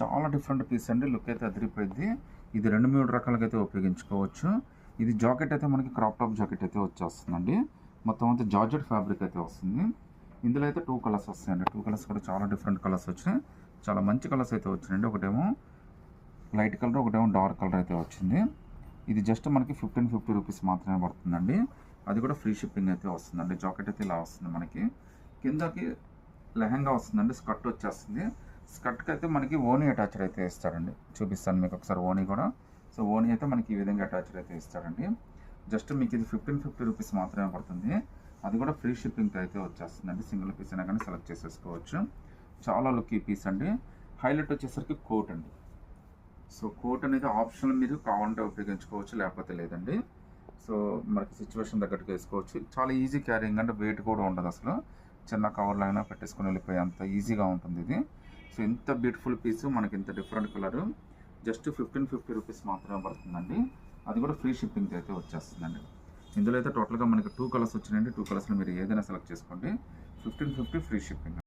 చాలా different piece అండి. Look అయితే అదిరిపోయింది. ఇది 2, 3 రకాలుగా అయితే ఉపయోగించుకోవచ్చు. ఇది జాకెట్ అయితే మనకి క్రాప్ టాప్ జాకెట్ అయితే వచ్చేస్తుందండి. మొత్తం అంతా జార్జెట్ ఫ్యాబ్రిక్ అయితే వస్తుంది. ఇందులో అయితే 2 కలర్స్ వస్తాయండి. 2 కలర్స్ కూడా చాలా డిఫరెంట్ కలర్స్ వచ్చినాయి. చాలా మంచి కలర్స్ అయితే వచ్చినాయండి. ఒకటేమో లైట్ కలర్, ఒకటేమో డార్క్ కలర్ అయితే వచ్చింది. ఇది జస్ట్ మనకి 1550 రూపీస్ మాత్రమే పడుతుందండి. అది కూడా ఫ్రీ షిప్పింగ్ అయితే వస్తుందండి. జాకెట్ అయితే ఇలా వస్తుంది మనకి. కిందకి లెహంగా వస్తుందండి. స్కర్ట్ వచ్చేస్తుంది. స్కర్ట్కి అయితే మనకి ఓనీ అటాచర్ అయితే ఇస్తారండి. చూపిస్తాను మీకు ఒకసారి ఓనీ కూడా. సో ఓనీ అయితే మనకి ఈ విధంగా అటాచర్ అయితే ఇస్తారండి. జస్ట్ మీకు ఇది 1550 రూపీస్ మాత్రమే పడుతుంది. అది కూడా ఫ్రీ షిప్పింగ్తో అయితే వచ్చేస్తుందండి. సింగిల్ పీస్ అయినా కానీ సెలెక్ట్ చేసేసుకోవచ్చు. చాలా లుక్ ఈ పీస్ అండి. హైలైట్ వచ్చేసరికి కోట్ అండి. సో కోట్ అనేది ఆప్షనల్, మీరు కావాలంటే ఉపయోగించుకోవచ్చు, లేకపోతే లేదండి. సో మనకి సిచ్యువేషన్ తగ్గట్టుగా వేసుకోవచ్చు. చాలా ఈజీ క్యారింగ్ అంటే వెయిట్ కూడా ఉండదు అసలు. చిన్న కవర్లో అయినా పెట్టేసుకొని వెళ్ళిపోయే అంత ఈజీగా ఉంటుంది ఇది. సో ఇంత బ్యూటిఫుల్ పీసు మనకి ఇంత డిఫరెంట్ కలరు జస్ట్ 1550 రూపీస్ మాత్రమే పడుతుందండి. అది కూడా ఫ్రీ షిప్పింగ్తో అయితే వచ్చేస్తుందండి. ఇందులో అయితే టోటల్గా మనకి 2 కలర్స్ వచ్చినాయండి. 2 కలర్స్లో మీరు ఏదైనా సెలెక్ట్ చేసుకోండి. 1550 ఫ్రీ షిప్పింగ్.